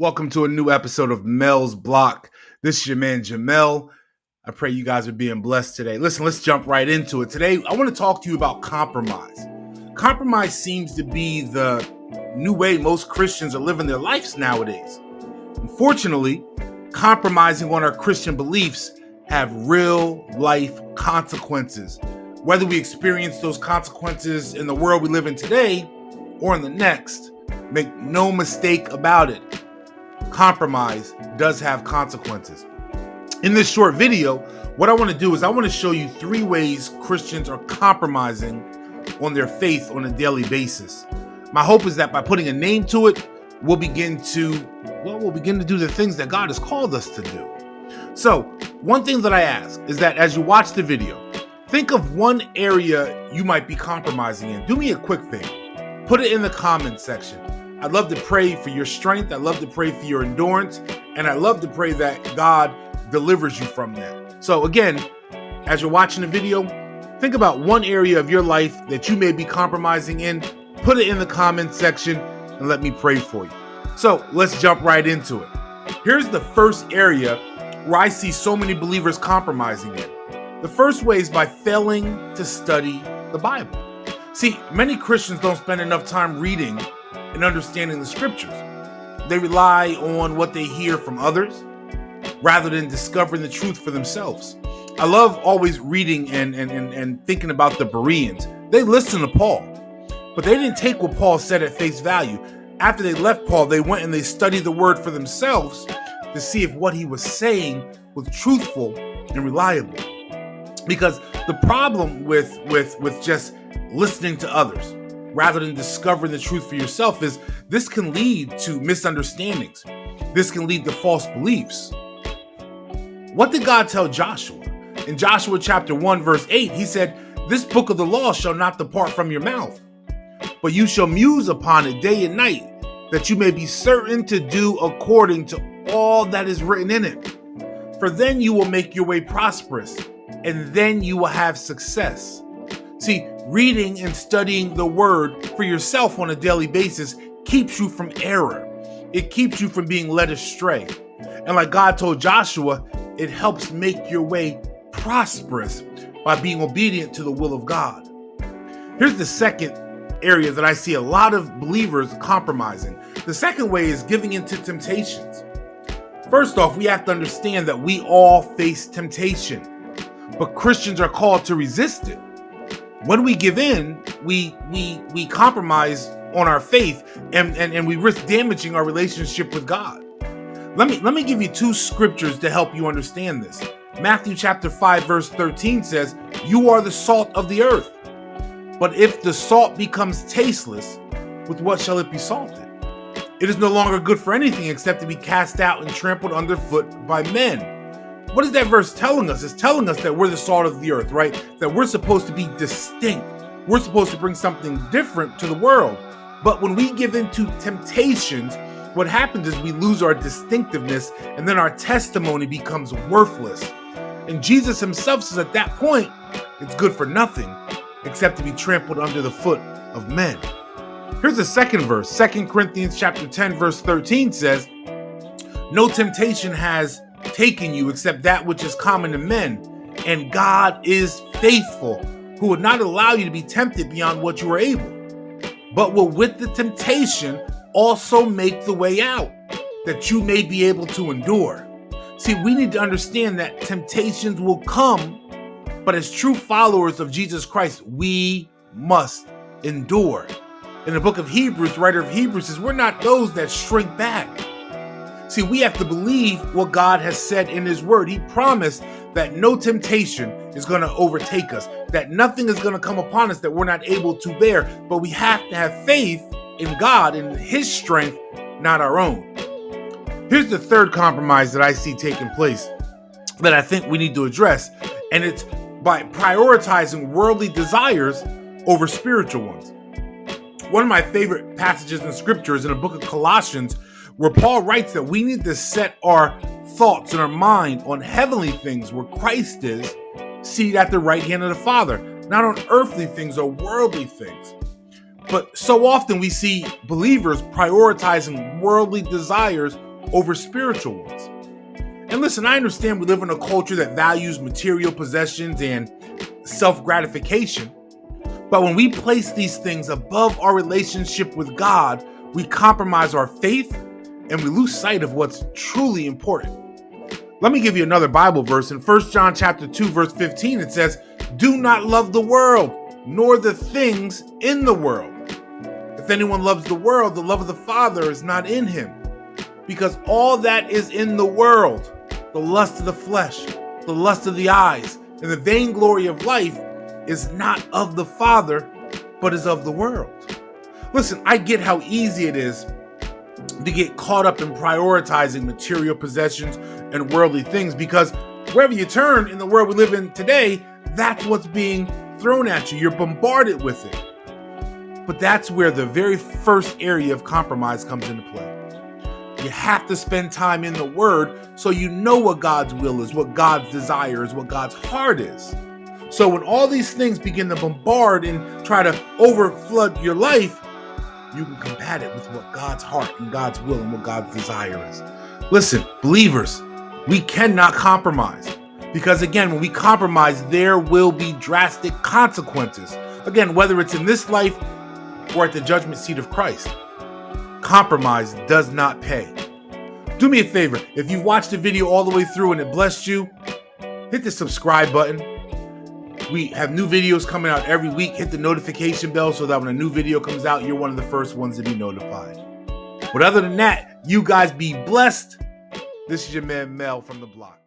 Welcome to a new episode of Mel's Block. This is your man Jamel. I pray you guys are being blessed today. Listen, let's jump right into it. Today, I want to talk to you about compromise. Compromise seems to be the new way most Christians are living their lives nowadays. Unfortunately, compromising on our Christian beliefs have real life consequences. Whether we experience those consequences in the world we live in today or in the next, make no mistake about it. Compromise does have consequences. In this short video, what I want to do is I want to show you 3 ways Christians are compromising on their faith on a daily basis. My hope is that by putting a name to it, we'll begin to do the things that God has called us to do. So, one thing that I ask is that as you watch the video, think of one area you might be compromising in. Do me a quick favor. Put it in the comment section. I'd love to pray for your strength. I'd love to pray for your endurance. And I'd love to pray that God delivers you from that. So again, as you're watching the video, think about one area of your life that you may be compromising in. Put it in the comment section and let me pray for you. So let's jump right into it. Here's the first area where I see so many believers compromising in. The first way is by failing to study the Bible. See, many Christians don't spend enough time reading and understanding the scriptures. They rely on what they hear from others rather than discovering the truth for themselves. I love always reading and thinking about the Bereans. They listened to Paul, but they didn't take what Paul said at face value. After they left Paul, they went and they studied the word for themselves to see if what he was saying was truthful and reliable. Because the problem with just listening to others rather than discovering the truth for yourself is this can lead to misunderstandings. This can lead to false beliefs. What did God tell Joshua? In Joshua chapter 1 verse 8, he said, "This book of the law shall not depart from your mouth, but you shall muse upon it day and night, that you may be certain to do according to all that is written in it. For then you will make your way prosperous, and then you will have success." See, reading and studying the word for yourself on a daily basis keeps you from error. It keeps you from being led astray. And like God told Joshua, it helps make your way prosperous by being obedient to the will of God. Here's the second area that I see a lot of believers compromising. The second way is giving into temptations. First off, we have to understand that we all face temptation, but Christians are called to resist it. When we give in, we compromise on our faith and we risk damaging our relationship with God. Let me give you 2 scriptures to help you understand this. Matthew chapter 5 verse 13 says, "You are the salt of the earth. But if the salt becomes tasteless, with what shall it be salted? It is no longer good for anything except to be cast out and trampled underfoot by men." What is that verse telling us? It's telling us that we're the salt of the earth, right? That we're supposed to be distinct. We're supposed to bring something different to the world. But when we give into temptations, what happens is we lose our distinctiveness and then our testimony becomes worthless. And Jesus himself says at that point, it's good for nothing except to be trampled under the foot of men. Here's the second verse. 2 Corinthians chapter 10 verse 13 says, "No temptation has taken you except that which is common to men, and God is faithful, who would not allow you to be tempted beyond what you are able, but will with the temptation also make the way out, that you may be able to endure." See, we need to understand that temptations will come, but as true followers of Jesus Christ, we must endure. In the book of Hebrews, the writer of Hebrews says, we're not those that shrink back. See, we have to believe what God has said in his word. He promised that no temptation is going to overtake us, that nothing is going to come upon us that we're not able to bear. But we have to have faith in God and his strength, not our own. Here's the third compromise that I see taking place that I think we need to address, and it's by prioritizing worldly desires over spiritual ones. One of my favorite passages in scripture is in the book of Colossians, where Paul writes that we need to set our thoughts and our mind on heavenly things where Christ is, seated at the right hand of the Father, not on earthly things or worldly things. But so often we see believers prioritizing worldly desires over spiritual ones. And listen, I understand we live in a culture that values material possessions and self-gratification, but when we place these things above our relationship with God, we compromise our faith and we lose sight of what's truly important. Let me give you another Bible verse. In 1 John chapter 2, verse 15, it says, "Do not love the world, nor the things in the world. If anyone loves the world, the love of the Father is not in him. Because all that is in the world, the lust of the flesh, the lust of the eyes, and the vainglory of life is not of the Father, but is of the world." Listen, I get how easy it is to get caught up in prioritizing material possessions and worldly things, because wherever you turn in the world we live in today, that's what's being thrown at you. You're bombarded with it. But that's where the very first area of compromise comes into play. You have to spend time in the Word so you know what God's will is, what God's desire is, what God's heart is. So when all these things begin to bombard and try to overflood your life, you can combat it with what God's heart and God's will and what God's desire is. Listen, believers, we cannot compromise. Because again, when we compromise, there will be drastic consequences. Again, whether it's in this life or at the judgment seat of Christ. Compromise does not pay. Do me a favor, if you watched the video all the way through and it blessed you, hit the subscribe button. We have new videos coming out every week. Hit the notification bell so that when a new video comes out, you're one of the first ones to be notified. But other than that, you guys be blessed. This is your man Mel from the block.